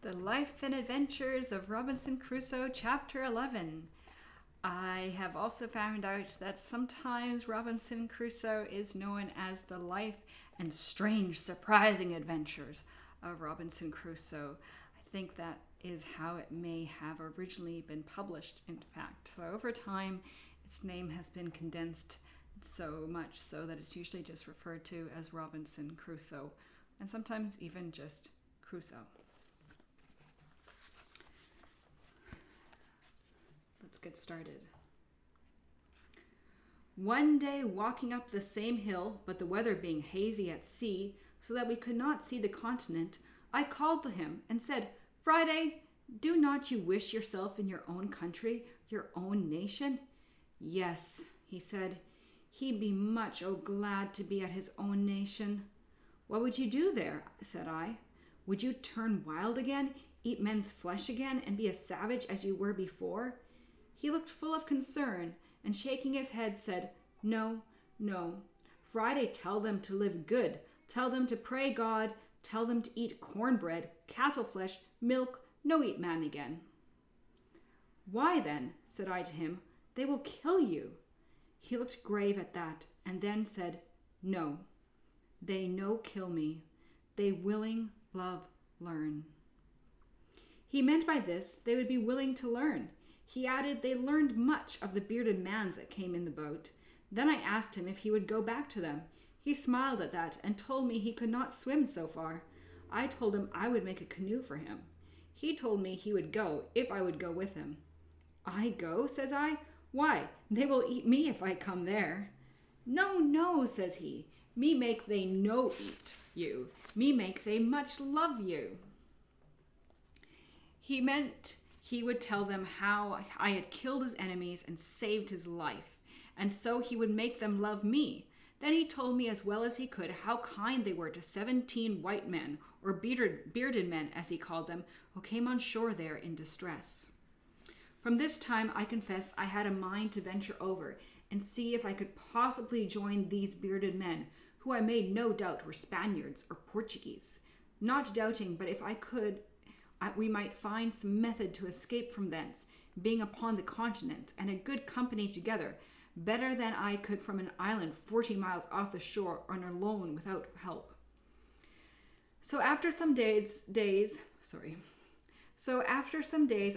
The Life and Adventures of Robinson Crusoe, Chapter 11. I have also found out that sometimes Robinson Crusoe is known as the life and strange, surprising adventures of Robinson Crusoe. I think that is how it may have originally been published, in fact. So over time, its name has been condensed so much so that it's usually just referred to as Robinson Crusoe, and sometimes even just Crusoe. Let's get started. One day, walking up the same hill, but the weather being hazy at sea, so that we could not see the continent, I called to him and said, "Friday, do not you wish yourself in your own country, your own nation?" "Yes," he said, "he'd be much glad to be at his own nation." "What would you do there?" said I. "Would you turn wild again, eat men's flesh again, and be as savage as you were before?" He looked full of concern, and shaking his head said, "No, no. Friday, tell them to live good. Tell them to pray God. Tell them to eat cornbread, cattle flesh, milk, no eat man again." "Why then," said I to him, "they will kill you." He looked grave at that, and then said, "No, they no kill me. They willing love learn." He meant by this they would be willing to learn. He added they learned much of the bearded mans that came in the boat. Then I asked him if he would go back to them. He smiled at that and told me he could not swim so far. I told him I would make a canoe for him. He told me he would go if I would go with him. "I go?" says I. "Why, they will eat me if I come there." "No, no," says he. "Me make they no eat you. Me make they much love you." He meant he would tell them how I had killed his enemies and saved his life, and so he would make them love me. Then he told me as well as he could how kind they were to 17 white men, or bearded men as he called them, who came on shore there in distress. From this time, I confess, I had a mind to venture over and see if I could possibly join these bearded men, who I made no doubt were Spaniards or Portuguese. Not doubting, but if I could, we might find some method to escape from thence, being upon the continent, and a good company together, better than I could from an island 40 miles off the shore on alone without help. So after some days,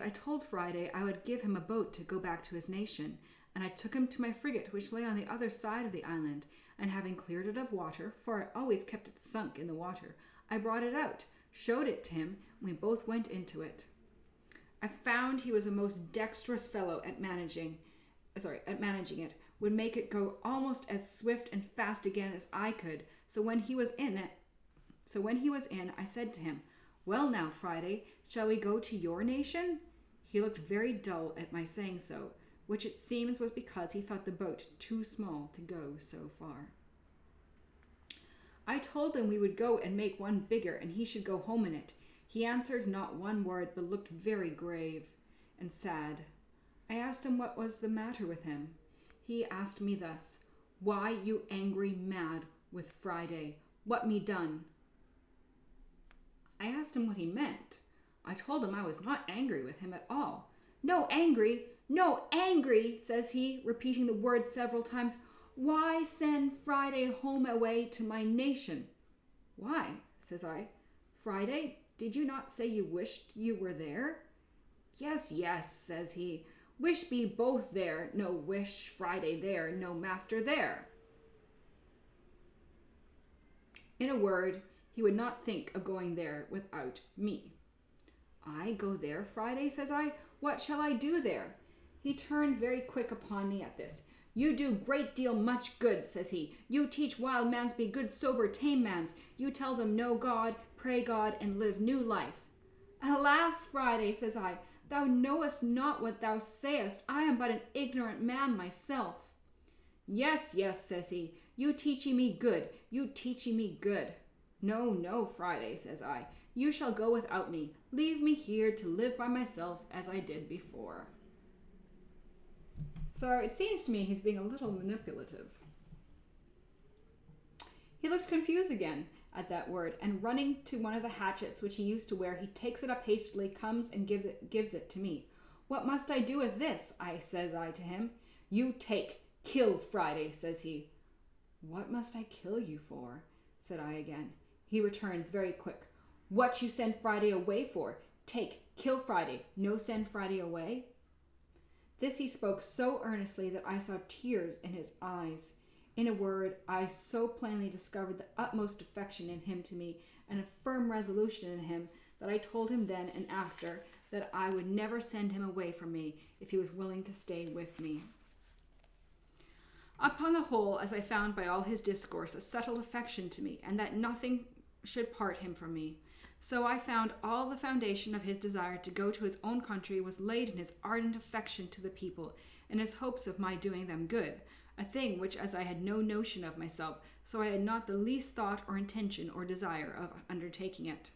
I told Friday I would give him a boat to go back to his nation, and I took him to my frigate, which lay on the other side of the island, and having cleared it of water, for I always kept it sunk in the water, I brought it out, showed it to him, and we both went into it. I found he was a most dexterous fellow at managing it, would make it go almost as swift and fast again as I could. So when he was in, I said to him, "Well now, Friday, shall we go to your nation?" He looked very dull at my saying so, which it seems was because he thought the boat too small to go so far. I told him we would go and make one bigger, and he should go home in it. He answered not one word, but looked very grave and sad. I asked him what was the matter with him. He asked me thus, "Why you angry mad with Friday? What me done?" I asked him what he meant. I told him I was not angry with him at all. "No angry, no angry," says he, repeating the word several times. "Why send Friday home away to my nation?" "Why?" says I. "Friday, did you not say you wished you were there?" "Yes, yes," says he. "Wish be both there, no wish Friday there, no master there." In a word, he would not think of going there without me. "I go there, Friday," says I. "What shall I do there?" He turned very quick upon me at this. "You do great deal much good," says he. "You teach wild mans be good, sober, tame mans. You tell them know God, pray God, and live new life." "Alas, Friday," says I, "thou knowest not what thou sayest. I am but an ignorant man myself." "Yes, yes," says he. "You teaching me good. You teaching me good." "No, no, Friday," says I. "You shall go without me. Leave me here to live by myself as I did before." So it seems to me he's being a little manipulative. He looked confused again, at that word, and running to one of the hatchets which he used to wear, he takes it up hastily, comes and gives it to me. What must I do with this? Says I to him. You take. Kill Friday, says he. What must I kill you for? Said I again. He returns very quick. What you send Friday away for? Take. Kill Friday. No send Friday away? This he spoke so earnestly that I saw tears in his eyes. In a word, I so plainly discovered the utmost affection in him to me, and a firm resolution in him, that I told him then and after that I would never send him away from me if he was willing to stay with me. Upon the whole, as I found by all his discourse, a settled affection to me, and that nothing should part him from me. So I found all the foundation of his desire to go to his own country was laid in his ardent affection to the people, and his hopes of my doing them good, a thing which, as I had no notion of myself, so I had not the least thought or intention or desire of undertaking it.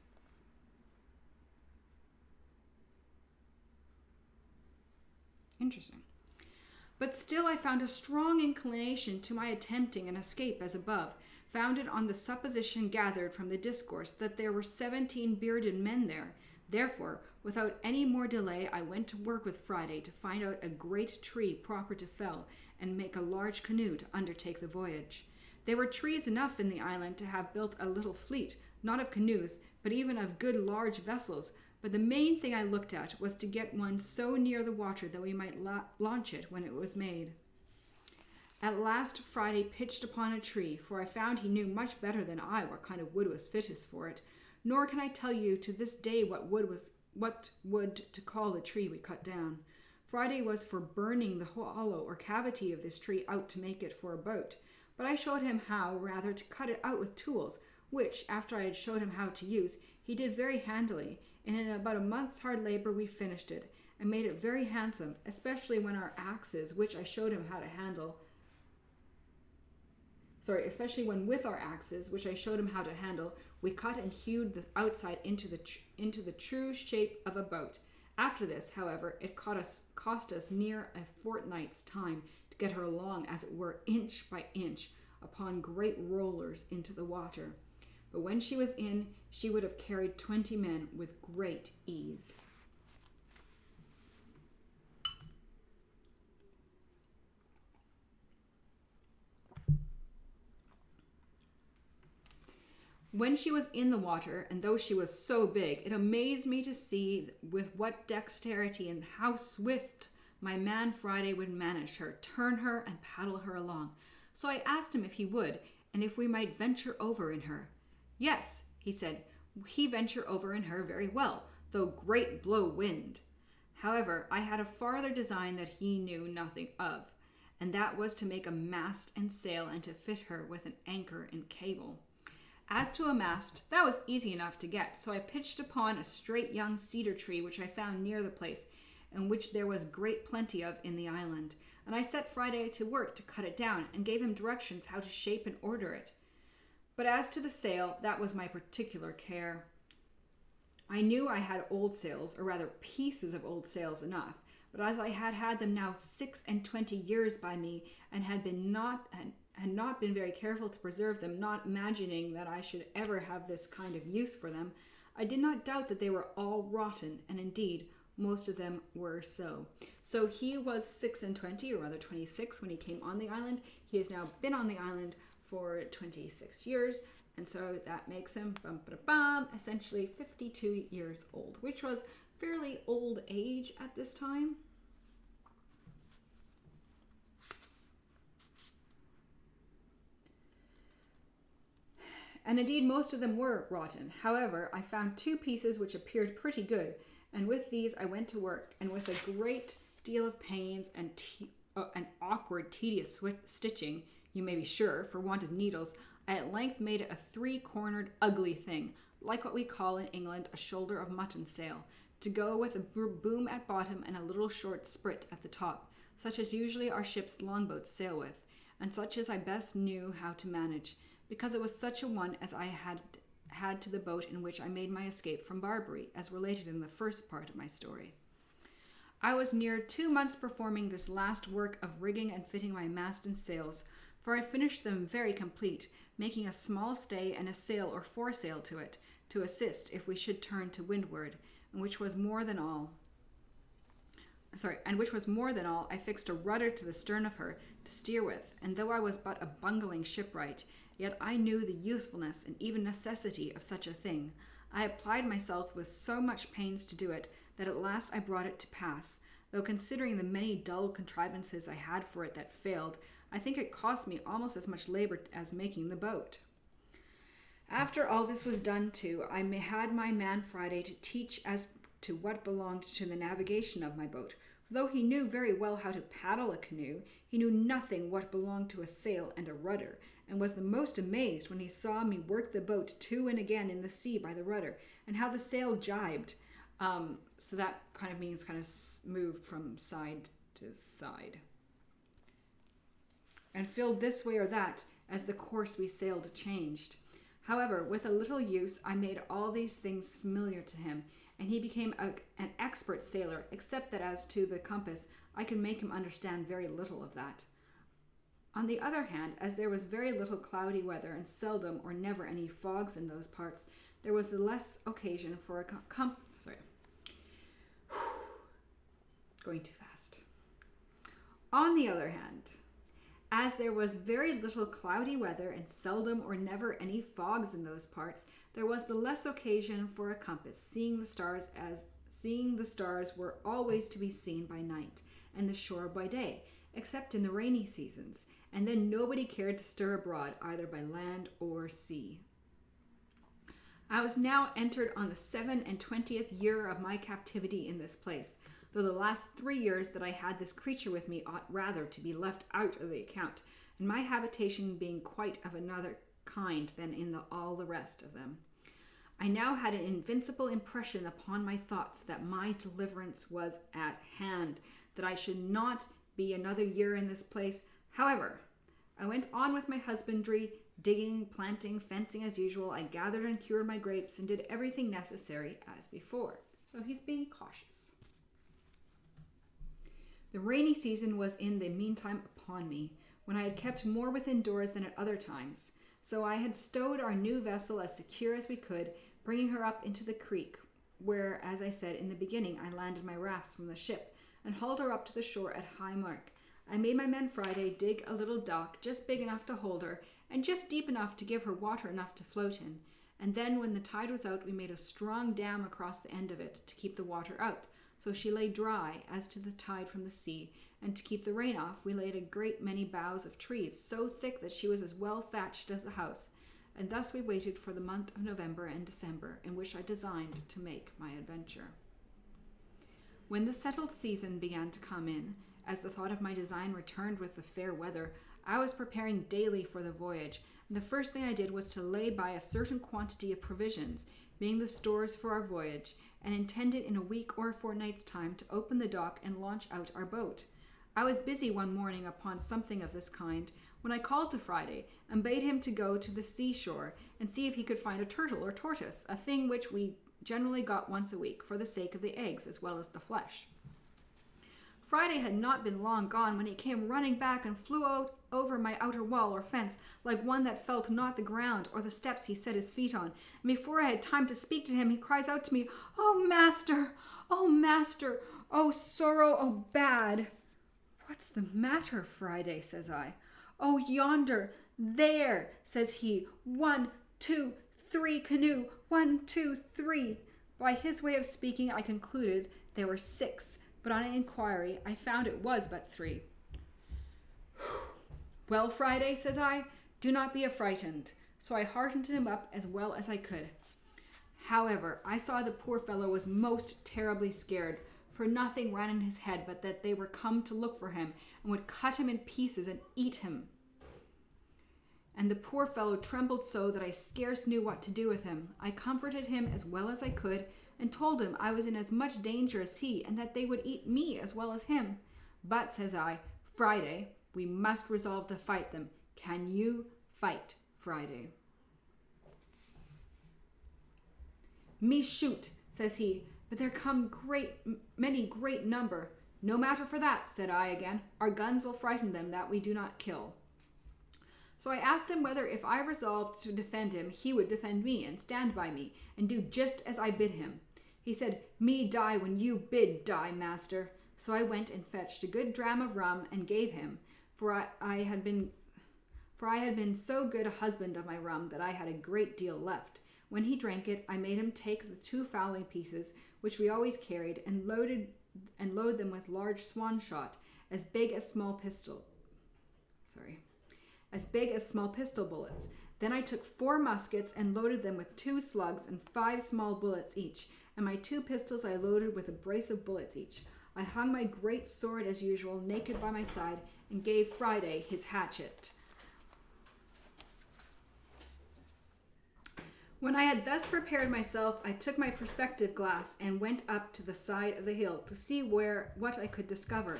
Interesting. But still I found a strong inclination to my attempting an escape as above, founded on the supposition gathered from the discourse that there were 17 bearded men there. Therefore, without any more delay, I went to work with Friday to find out a great tree proper to fell, and make a large canoe to undertake the voyage. There were trees enough in the island to have built a little fleet, not of canoes, but even of good large vessels, but the main thing I looked at was to get one so near the water that we might launch it when it was made. At last Friday pitched upon a tree, for I found he knew much better than I what kind of wood was fittest for it, nor can I tell you to this day what wood to call the tree we cut down. Friday was for burning the hollow or cavity of this tree out to make it for a boat, but I showed him how rather to cut it out with tools, which, after I had showed him how to use, he did very handily, and in about a month's hard labor we finished it, and made it very handsome, especially when our axes, which I showed him how to handle, especially when with our axes, which I showed him how to handle, we cut and hewed the outside into the true shape of a boat. After this, however, it cost us near a fortnight's time to get her along, as it were, inch by inch, upon great rollers into the water. But when she was in, she would have carried 20 men with great ease. When she was in the water, and though she was so big, it amazed me to see with what dexterity and how swift my man Friday would manage her, turn her, and paddle her along. So I asked him if he would, and if we might venture over in her. Yes, he said, he venture over in her very well, though great blow wind. However, I had a farther design that he knew nothing of, and that was to make a mast and sail, and to fit her with an anchor and cable. As to a mast, that was easy enough to get, so I pitched upon a straight young cedar tree which I found near the place, and which there was great plenty of in the island, and I set Friday to work to cut it down, and gave him directions how to shape and order it. But as to the sail, that was my particular care. I knew I had old sails, or rather pieces of old sails enough, but as I had had them now 26 years by me, and had not been very careful to preserve them, not imagining that I should ever have this kind of use for them, I did not doubt that they were all rotten, and indeed most of them were so. So he was 26, or rather 26, when he came on the island. He has now been on the island for 26 years, and so that makes him essentially 52 years old, which was fairly old age at this time. And indeed most of them were rotten. However, I found 2 pieces which appeared pretty good, and with these I went to work, and with a great deal of pains and awkward, tedious stitching, you may be sure, for want of needles, I at length made it a 3-cornered ugly thing, like what we call in England a shoulder of mutton sail, to go with a boom at bottom and a little short sprit at the top, such as usually our ship's longboats sail with, and such as I best knew how to manage, because it was such a one as I had to the boat in which I made my escape from Barbary, as related in the first part of my story. I was near 2 months performing this last work of rigging and fitting my mast and sails, for I finished them very complete, making a small stay and a sail or foresail to it, to assist if we should turn to windward, and which was more than all, I fixed a rudder to the stern of her to steer with, and though I was but a bungling shipwright, yet I knew the usefulness and even necessity of such a thing. I applied myself with so much pains to do it, that at last I brought it to pass, though considering the many dull contrivances I had for it that failed, I think it cost me almost as much labor as making the boat. After all this was done too, I had my man Friday to teach as to what belonged to the navigation of my boat, for though he knew very well how to paddle a canoe, he knew nothing what belonged to a sail and a rudder, and was the most amazed when he saw me work the boat to and again in the sea by the rudder, and how the sail jibed. So that kind of means kind of moved from side to side, and filled this way or that as the course we sailed changed. However, with a little use, I made all these things familiar to him, and he became an expert sailor, except that as to the compass, I could make him understand very little of that. On the other hand, as there was very little cloudy weather and seldom or never any fogs in those parts, there was the less occasion for a going too fast. On the other hand, as there was very little cloudy weather and seldom or never any fogs in those parts, there was the less occasion for a compass, seeing the stars were always to be seen by night, and the shore by day, except in the rainy seasons, and then nobody cared to stir abroad, either by land or sea. I was now entered on the 27th year of my captivity in this place, though the last 3 years that I had this creature with me ought rather to be left out of the account, and my habitation being quite of another kind than in all the rest of them. I now had an invincible impression upon my thoughts that my deliverance was at hand, that I should not be another year in this place. However, I went on with my husbandry, digging, planting, fencing as usual. I gathered and cured my grapes and did everything necessary as before. So he's being cautious. The rainy season was in the meantime upon me, when I had kept more within doors than at other times. So I had stowed our new vessel as secure as we could, bringing her up into the creek, where, as I said in the beginning, I landed my rafts from the ship, and hauled her up to the shore at high mark. I made my man Friday dig a little dock, just big enough to hold her, and just deep enough to give her water enough to float in. And then, when the tide was out, we made a strong dam across the end of it to keep the water out, so she lay dry as to the tide from the sea, and to keep the rain off, we laid a great many boughs of trees, so thick that she was as well thatched as the house, and thus we waited for the month of November and December, in which I designed to make my adventure. When the settled season began to come in, as the thought of my design returned with the fair weather, I was preparing daily for the voyage, and the first thing I did was to lay by a certain quantity of provisions, being the stores for our voyage, and intended in a week or a fortnight's time to open the dock and launch out our boat. I was busy one morning upon something of this kind, when I called to Friday, and bade him to go to the seashore, and see if he could find a turtle or tortoise, a thing which we generally got once a week, for the sake of the eggs as well as the flesh. Friday had not been long gone when he came running back and flew out over my outer wall or fence, like one that felt not the ground or the steps he set his feet on. And before I had time to speak to him, he cries out to me, "Oh, master! Oh, master! Oh, sorrow! Oh, bad!" "What's the matter, Friday?" says I. "Oh, yonder! There!" says he. "1, 2, 3 canoe! 1, 2, 3!" By his way of speaking, I concluded there were 6, but on inquiry, I found it was but 3. "Well, Friday," says I, "do not be affrighted." So I heartened him up as well as I could. However, I saw the poor fellow was most terribly scared, for nothing ran in his head but that they were come to look for him, and would cut him in pieces and eat him. And the poor fellow trembled so that I scarce knew what to do with him. I comforted him as well as I could, and told him I was in as much danger as he, and that they would eat me as well as him. "But," says I, "Friday, we must resolve to fight them. Can you fight, Friday?" "Me shoot," says he, "but there come many great number." "No matter for that," said I again. "Our guns will frighten them that we do not kill." So I asked him whether if I resolved to defend him, he would defend me and stand by me and do just as I bid him. He said, "Me die when you bid die, master." So I went and fetched a good dram of rum and gave him, for I had been so good a husband of my rum that I had a great deal left. When he drank it, I made him take the 2 fowling pieces which we always carried and load them with large swan shot, as big as small pistol bullets. Then I took 4 muskets and loaded them with 2 slugs and 5 small bullets each, and my 2 pistols I loaded with a brace of bullets each. I hung my great sword as usual, naked by my side, and gave Friday his hatchet. When I had thus prepared myself, I took my perspective glass and went up to the side of the hill to see what I could discover.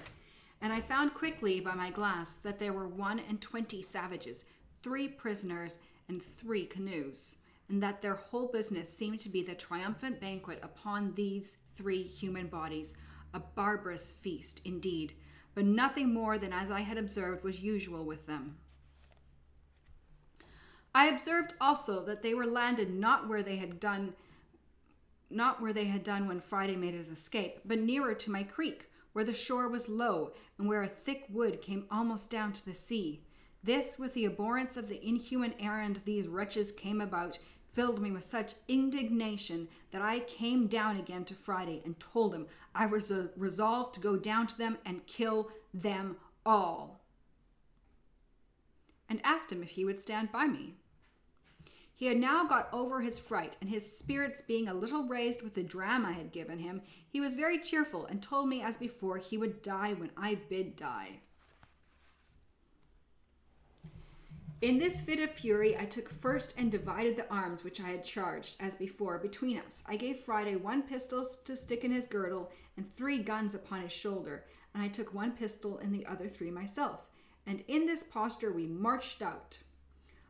And I found quickly by my glass that there were 21 savages, 3 prisoners, and 3 canoes, and that their whole business seemed to be the triumphant banquet upon these 3 human bodies, a barbarous feast indeed, but nothing more than as I had observed was usual with them. I observed also that they were landed not where they had done when Friday made his escape, but nearer to my creek, where the shore was low and where a thick wood came almost down to the sea. This, with the abhorrence of the inhuman errand these wretches came about, filled me with such indignation that I came down again to Friday and told him I was resolved to go down to them and kill them all, and asked him if he would stand by me. He had now got over his fright, and his spirits being a little raised with the dram I had given him, he was very cheerful and told me as before he would die when I bid die. In this fit of fury, I took first and divided the arms which I had charged, as before, between us. I gave Friday 1 pistol to stick in his girdle and 3 guns upon his shoulder, and I took 1 pistol and the other 3 myself. And in this posture we marched out.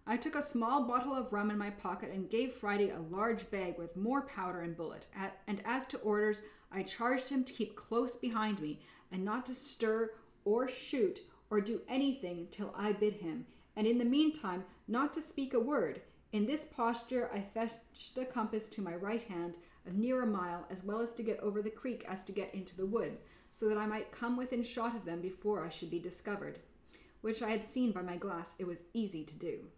I took a small bottle of rum in my pocket and gave Friday a large bag with more powder and bullet. And as to orders, I charged him to keep close behind me and not to stir or shoot or do anything till I bid him, and in the meantime not to speak a word. In this posture I fetched a compass to my right hand of near a mile, as well as to get over the creek as to get into the wood, so that I might come within shot of them before I should be discovered, which I had seen by my glass it was easy to do.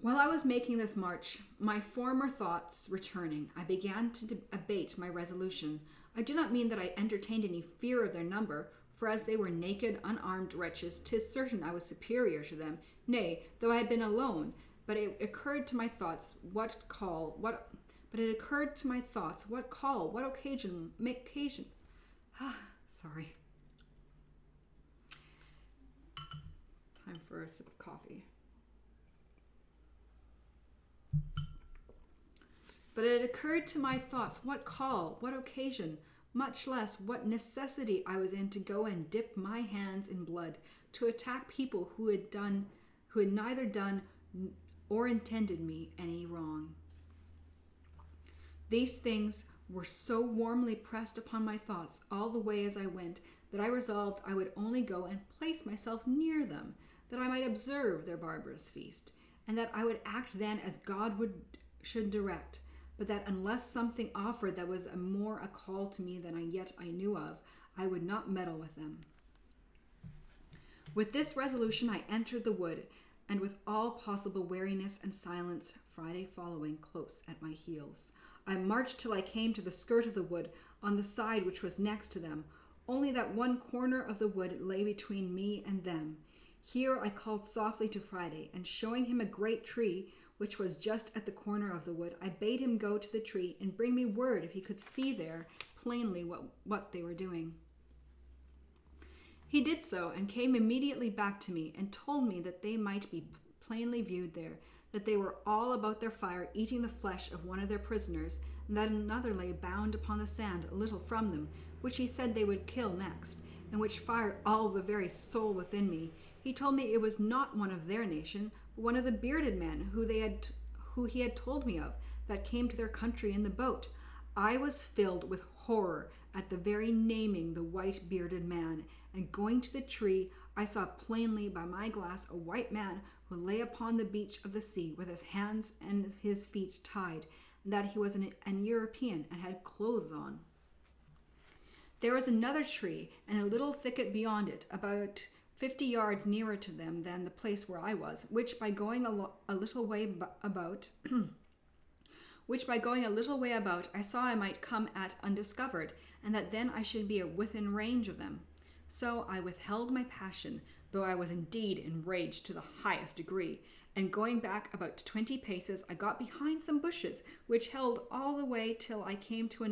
While I was making this march, my former thoughts returning, I began to abate my resolution. I do not mean that I entertained any fear of their number, for as they were naked, unarmed wretches, 'tis certain I was superior to them. Nay, though I had been alone, but it occurred to my thoughts what occasion. Sorry. Time for a sip of coffee. But it occurred to my thoughts what call, what occasion, much less what necessity I was in to go and dip my hands in blood, to attack people who had neither done or intended me any wrong. These things were so warmly pressed upon my thoughts all the way as I went, that I resolved I would only go and place myself near them, that I might observe their barbarous feast, and that I would act then as God should direct, but that unless something offered that was more a call to me than I knew of, I would not meddle with them. With this resolution I entered the wood, and with all possible wariness and silence, Friday following close at my heels. I marched till I came to the skirt of the wood, on the side which was next to them. Only that one corner of the wood lay between me and them. Here I called softly to Friday, and showing him a great tree, which was just at the corner of the wood, I bade him go to the tree and bring me word if he could see there plainly what they were doing. He did so, and came immediately back to me, and told me that they might be plainly viewed there, that they were all about their fire eating the flesh of one of their prisoners, and that another lay bound upon the sand a little from them, which he said they would kill next, and which fired all the very soul within me. He told me it was not one of their nation, but one of the bearded men who he had told me of, that came to their country in the boat. I was filled with horror at the very naming the white bearded man, and going to the tree, I saw plainly by my glass a white man who lay upon the beach of the sea with his hands and his feet tied, and that he was an European and had clothes on. There was another tree and a little thicket beyond it, about 50 yards nearer to them than the place where I was, which by going a little way about I saw I might come at undiscovered, and that then I should be within range of them. So I withheld my passion, though I was indeed enraged to the highest degree, and going back about 20 paces, I got behind some bushes, which held all the way till I came to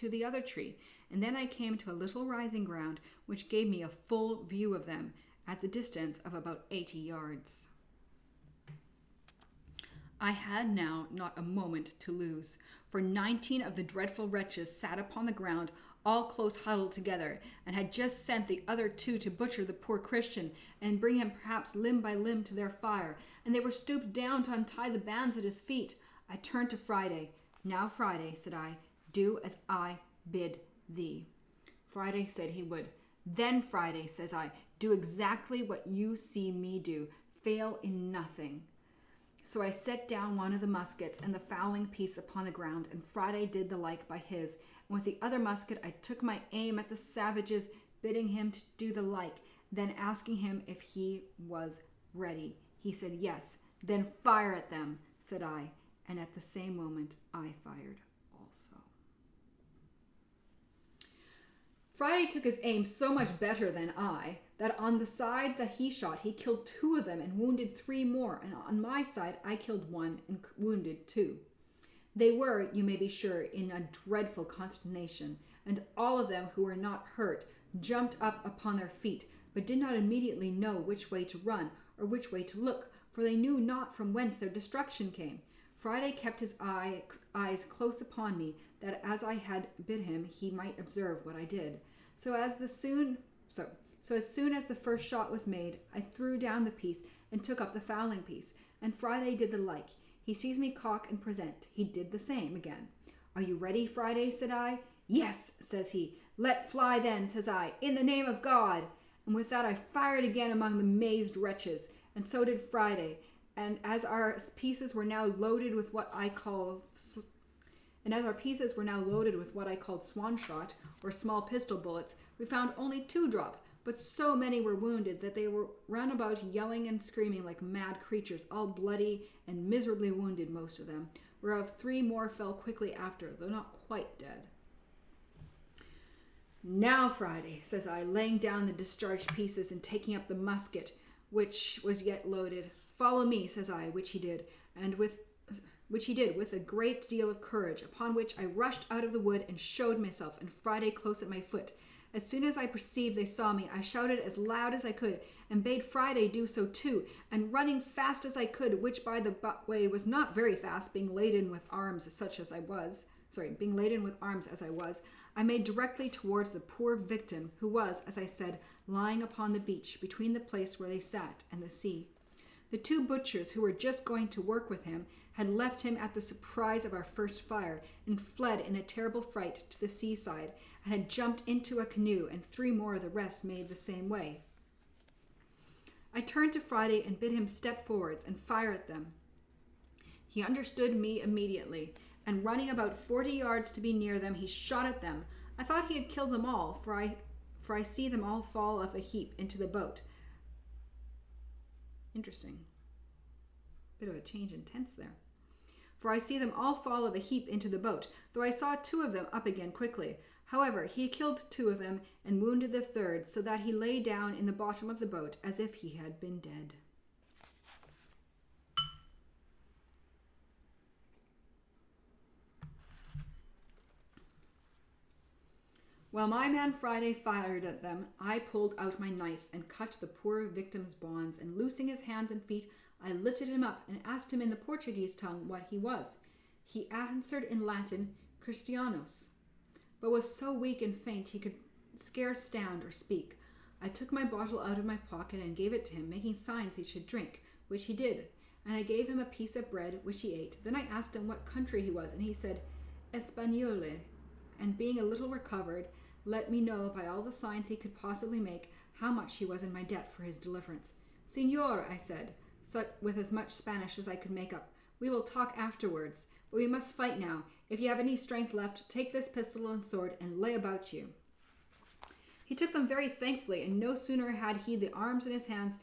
the other tree, and then I came to a little rising ground, which gave me a full view of them, at the distance of about 80 yards. I had now not a moment to lose, for 19 of the dreadful wretches sat upon the ground, all close huddled together, and had just sent the other 2 to butcher the poor Christian, and bring him perhaps limb by limb to their fire, and they were stooped down to untie the bands at his feet. I turned to Friday. Now, Friday, said I, do as I bid thee. Friday said he would. Then, Friday, says I, do exactly what you see me do. Fail in nothing. So I set down one of the muskets and the fowling piece upon the ground, and Friday did the like by his. And with the other musket I took my aim at the savages, bidding him to do the like, then asking him if he was ready. He said yes. Then fire at them, said I, and at the same moment I fired also. Friday took his aim so much better than I, that on the side that he shot, he killed 2 of them and wounded 3 more, and on my side I killed 1 and wounded 2. They were, you may be sure, in a dreadful consternation, and all of them who were not hurt jumped up upon their feet, but did not immediately know which way to run or which way to look, for they knew not from whence their destruction came. Friday kept his eyes close upon me, that as I had bid him, he might observe what I did. So as soon as the first shot was made, I threw down the piece and took up the fowling piece, and Friday did the like. He sees me cock and present. He did the same again. Are you ready, Friday, said I. Yes, says he. Let fly then, says I, in the name of God. And with that I fired again among the mazed wretches, and so did Friday. And as our pieces were now loaded with what I called swan shot, or small pistol bullets, we found only 2 drop, but so many were wounded that they were run about yelling and screaming like mad creatures, all bloody and miserably wounded, most of them, whereof 3 more fell quickly after, though not quite dead. Now, Friday, says I, laying down the discharged pieces and taking up the musket, which was yet loaded. Follow me, says I, which he did with a great deal of courage, upon which I rushed out of the wood and showed myself, and Friday close at my foot. As soon as I perceived they saw me, I shouted as loud as I could, and bade Friday do so too, and running fast as I could, which by the way was not very fast, being laden with arms as I was, I made directly towards the poor victim, who was, as I said, lying upon the beach, between the place where they sat and the sea. The 2 butchers who were just going to work with him had left him at the surprise of our first fire, and fled in a terrible fright to the seaside, and had jumped into a canoe, and 3 more of the rest made the same way. I turned to Friday and bid him step forwards and fire at them. He understood me immediately, and running about 40 yards to be near them, he shot at them. I thought he had killed them all, for I see them all fall of a heap into the boat. Interesting. Bit of a change in tense there. For I see them all fall of a heap into the boat, though I saw 2 of them up again quickly. However, he killed 2 of them and wounded the 3rd, so that he lay down in the bottom of the boat as if he had been dead. While my man Friday fired at them, I pulled out my knife and cut the poor victim's bonds, and loosing his hands and feet, I lifted him up and asked him in the Portuguese tongue what he was. He answered in Latin, Christianos, but was so weak and faint he could scarce stand or speak. I took my bottle out of my pocket and gave it to him, making signs he should drink, which he did, and I gave him a piece of bread, which he ate. Then I asked him what country he was, and he said, Espagnole, and being a little recovered, let me know by all the signs he could possibly make how much he was in my debt for his deliverance. "Signor," I said, with as much Spanish as I could make up, "we will talk afterwards, but we must fight now. If you have any strength left, take this pistol and sword and lay about you." He took them very thankfully, and no sooner had he the arms in his hands,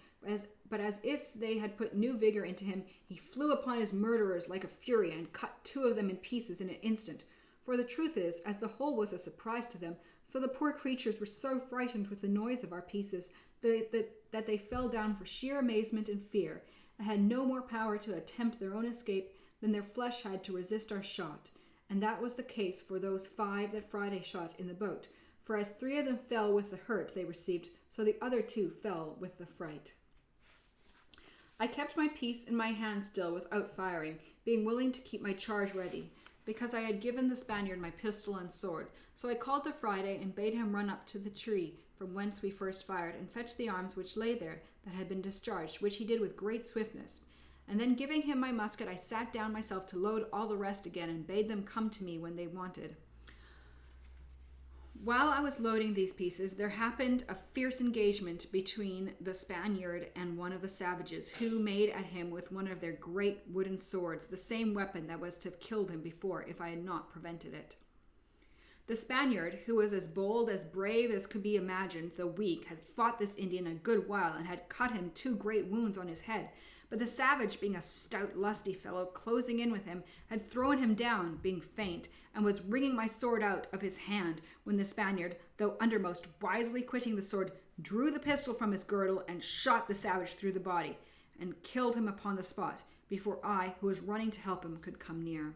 but as if they had put new vigor into him, he flew upon his murderers like a fury and cut 2 of them in pieces in an instant. For the truth is, as the whole was a surprise to them, so the poor creatures were so frightened with the noise of our pieces that they fell down for sheer amazement and fear, and had no more power to attempt their own escape than their flesh had to resist our shot. And that was the case for those 5 that Friday shot in the boat. For as 3 of them fell with the hurt they received, so the other 2 fell with the fright. I kept my piece in my hand still without firing, being willing to keep my charge ready, because I had given the Spaniard my pistol and sword. So I called to Friday and bade him run up to the tree from whence we first fired, and fetch the arms which lay there that had been discharged, which he did with great swiftness. And then giving him my musket, I sat down myself to load all the rest again, and bade them come to me when they wanted. While I was loading these pieces, there happened a fierce engagement between the Spaniard and one of the savages, who made at him with one of their great wooden swords, the same weapon that was to have killed him before if I had not prevented it. The Spaniard, who was as bold, as brave as could be imagined, though weak, had fought this Indian a good while, and had cut him 2 great wounds on his head. But the savage, being a stout, lusty fellow, closing in with him, had thrown him down, being faint, and was wringing my sword out of his hand, when the Spaniard, though undermost wisely quitting the sword, drew the pistol from his girdle, and shot the savage through the body, and killed him upon the spot, before I, who was running to help him, could come near.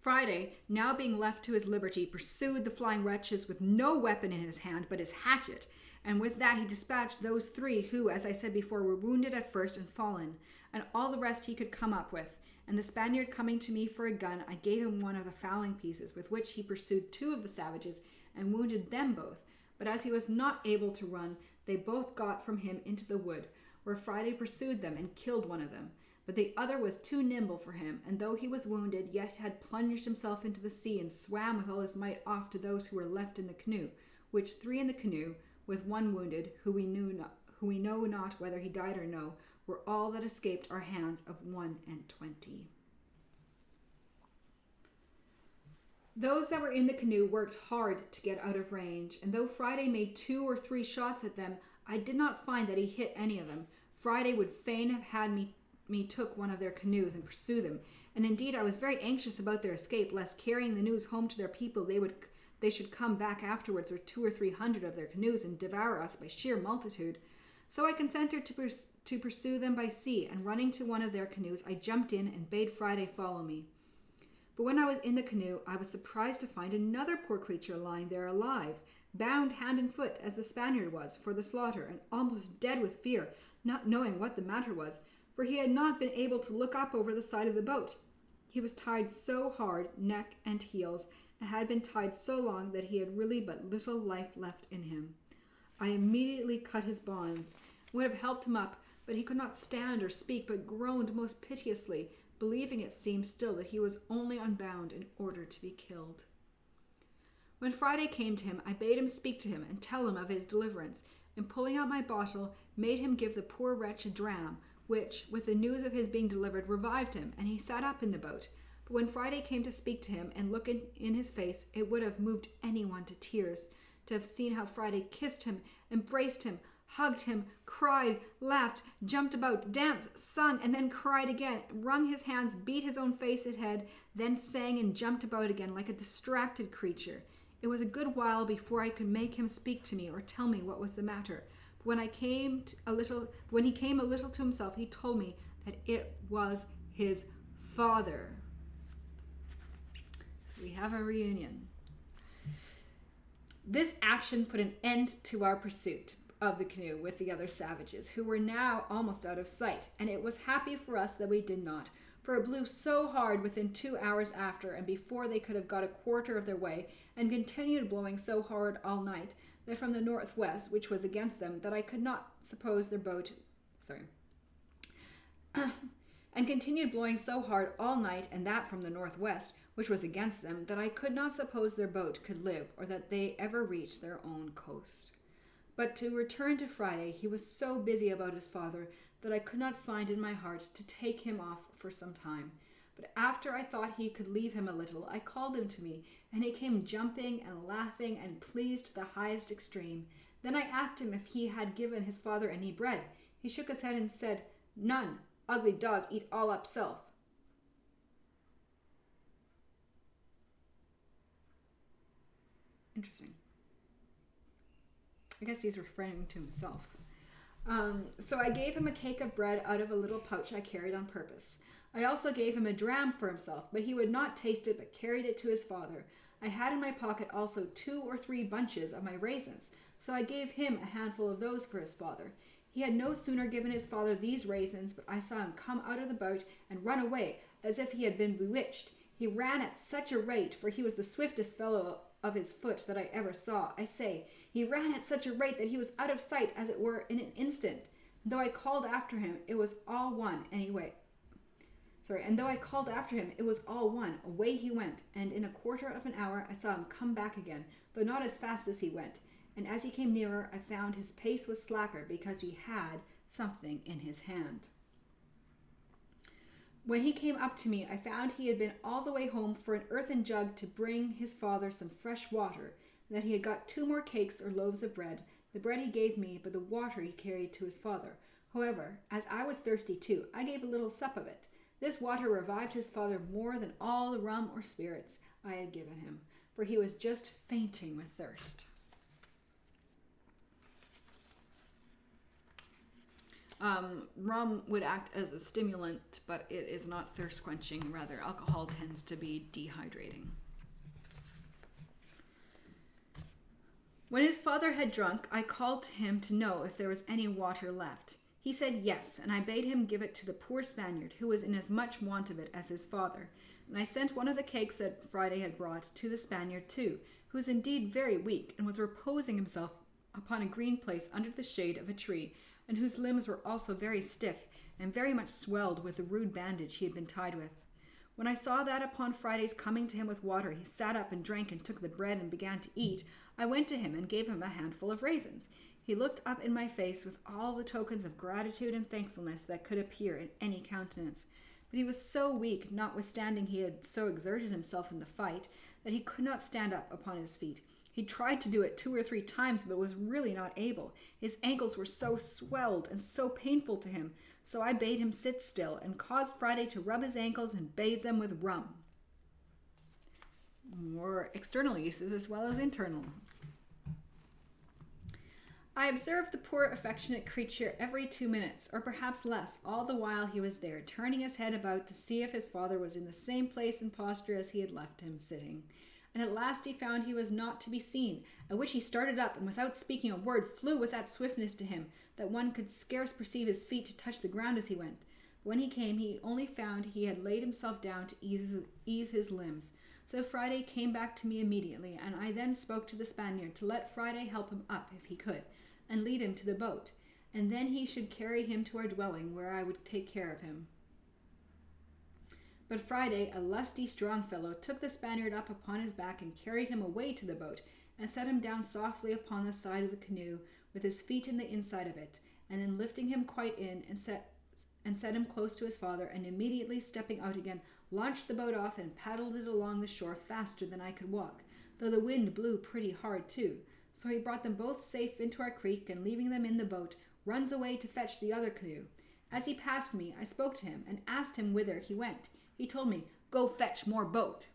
Friday, now being left to his liberty, pursued the flying wretches with no weapon in his hand but his hatchet, and with that he dispatched those 3 who, as I said before, were wounded at first and fallen, and all the rest he could come up with. And the Spaniard coming to me for a gun, I gave him one of the fowling pieces, with which he pursued 2 of the savages, and wounded them both. But as he was not able to run, they both got from him into the wood, where Friday pursued them and killed one of them. But the other was too nimble for him, and though he was wounded, yet had plunged himself into the sea, and swam with all his might off to those who were left in the canoe, which 3 in the canoe, with 1 wounded, who we know not whether he died or no, were all that escaped our hands of 21. Those that were in the canoe worked hard to get out of range, and though Friday made 2 or 3 shots at them, I did not find that he hit any of them. Friday would fain have had me took one of their canoes and pursue them, and indeed I was very anxious about their escape, lest carrying the news home to their people they should come back afterwards with 200 or 300 of their canoes and devour us by sheer multitude. So I consented to pursue them by sea, and running to one of their canoes, I jumped in and bade Friday follow me. But when I was in the canoe, I was surprised to find another poor creature lying there alive, bound hand and foot as the Spaniard was for the slaughter, and almost dead with fear, not knowing what the matter was, for he had not been able to look up over the side of the boat. He was tied so hard, neck and heels, and had been tied so long that he had really but little life left in him. I immediately cut his bonds, would have helped him up, but he could not stand or speak, but groaned most piteously, believing it seemed still that he was only unbound in order to be killed. When Friday came to him, I bade him speak to him and tell him of his deliverance, and pulling out my bottle, made him give the poor wretch a dram, which, with the news of his being delivered, revived him, and he sat up in the boat. But when Friday came to speak to him and look in his face, it would have moved anyone to tears, to have seen how Friday kissed him, embraced him, hugged him, cried, laughed, jumped about, danced, sung, and then cried again, wrung his hands, beat his own face and head, then sang and jumped about again like a distracted creature. It was a good while before I could make him speak to me or tell me what was the matter. But when he came a little to himself, he told me that it was his father. So we have a reunion. This action put an end to our pursuit of the canoe with the other savages, who were now almost out of sight, and it was happy for us that we did not, for it blew so hard within 2 hours after, and before they could have got a quarter of their way, and continued blowing so hard all night, that from the northwest, which was against them, that I could not suppose their boat, and continued blowing so hard all night, and that from the northwest, which was against them, that I could not suppose their boat could live, or that they ever reached their own coast. But to return to Friday, he was so busy about his father that I could not find in my heart to take him off for some time. But after I thought he could leave him a little, I called him to me, and he came jumping and laughing and pleased to the highest extreme. Then I asked him if he had given his father any bread. He shook his head and said, "None. Ugly dog, eat all up self." Interesting. I guess he's referring to himself. So I gave him a cake of bread out of a little pouch I carried on purpose. I also gave him a dram for himself, but he would not taste it, but carried it to his father. I had in my pocket also 2 or 3 bunches of my raisins, so I gave him a handful of those for his father. He had no sooner given his father these raisins, but I saw him come out of the boat and run away, as if he had been bewitched. He ran at such a rate, for he was the swiftest fellow of his foot that I ever saw. I say, he ran at such a rate that he was out of sight, as it were, in an instant. Though I called after him, it was all one anyway. And though I called after him, it was all one. Away he went, and in a quarter of an hour I saw him come back again, though not as fast as he went. And as he came nearer, I found his pace was slacker, because he had something in his hand. When he came up to me, I found he had been all the way home for an earthen jug to bring his father some fresh water, and that he had got 2 more cakes or loaves of bread. The bread he gave me, but the water he carried to his father. However, as I was thirsty too, I gave a little sup of it. This water revived his father more than all the rum or spirits I had given him, for he was just fainting with thirst. Rum would act as a stimulant, but it is not thirst quenching. Rather, alcohol tends to be dehydrating. When his father had drunk, I called to him to know if there was any water left. He said yes, and I bade him give it to the poor Spaniard, who was in as much want of it as his father. And I sent one of the cakes that Friday had brought to the Spaniard too, who was indeed very weak, and was reposing himself upon a green place under the shade of a tree, and whose limbs were also very stiff, and very much swelled with the rude bandage he had been tied with. When I saw that upon Friday's coming to him with water, he sat up and drank and took the bread and began to eat, I went to him and gave him a handful of raisins. He looked up in my face with all the tokens of gratitude and thankfulness that could appear in any countenance. But he was so weak, notwithstanding he had so exerted himself in the fight, that he could not stand up upon his feet. He tried to do it 2 or 3 times, but was really not able. His ankles were so swelled and so painful to him, so I bade him sit still, and caused Friday to rub his ankles and bathe them with rum. More external uses as well as internal. I observed the poor affectionate creature every 2 minutes, or perhaps less, all the while he was there, turning his head about to see if his father was in the same place and posture as he had left him sitting. And at last he found he was not to be seen, at which he started up, and without speaking a word flew with that swiftness to him, that one could scarce perceive his feet to touch the ground as he went. But when he came, he only found he had laid himself down to ease his limbs. So Friday came back to me immediately, and I then spoke to the Spaniard to let Friday help him up if he could, and lead him to the boat, and then he should carry him to our dwelling, where I would take care of him. But Friday, a lusty, strong fellow, took the Spaniard up upon his back and carried him away to the boat, and set him down softly upon the side of the canoe, with his feet in the inside of it, and then lifting him quite in, and set him close to his father, and immediately stepping out again, launched the boat off and paddled it along the shore faster than I could walk, though the wind blew pretty hard too. So he brought them both safe into our creek, and leaving them in the boat, runs away to fetch the other canoe. As he passed me, I spoke to him, and asked him whither he went. He told me, "Go fetch more boat."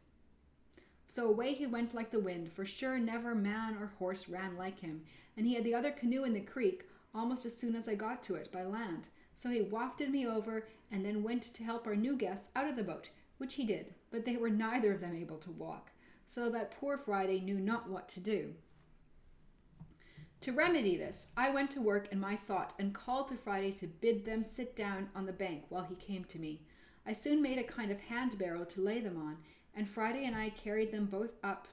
So away he went like the wind, for sure never man or horse ran like him, and he had the other canoe in the creek almost as soon as I got to it by land. So he wafted me over, and then went to help our new guests out of the boat, which he did, but they were neither of them able to walk, so that poor Friday knew not what to do. To remedy this, I went to work in my thought, and called to Friday to bid them sit down on the bank while he came to me. I soon made a kind of hand barrow to lay them on, and Friday and I carried them up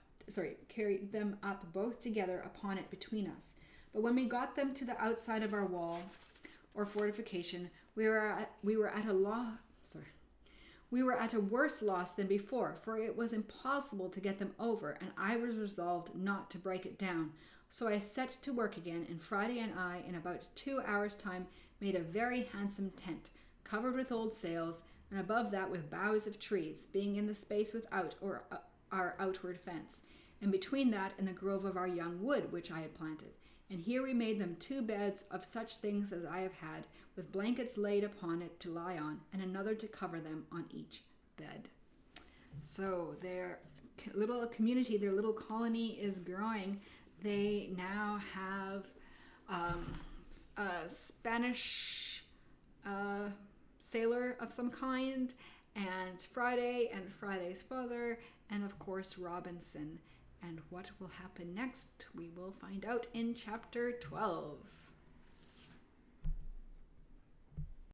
both together upon it between us. But when we got them to the outside of our wall or fortification, we were at a worse loss than before, for it was impossible to get them over, and I was resolved not to break it down. So I set to work again, and Friday and I, in about 2 hours' time, made a very handsome tent, covered with old sails, and above that with boughs of trees, being in the space without our outward fence, and between that and the grove of our young wood which I had planted. And here we made them 2 beds of such things as I have had, with blankets laid upon it to lie on, and another to cover them on each bed. So their little community, their little colony is growing. They now have a Spanish sailor of some kind, and Friday's father, and of course Robinson. And what will happen next, we will find out in chapter 12.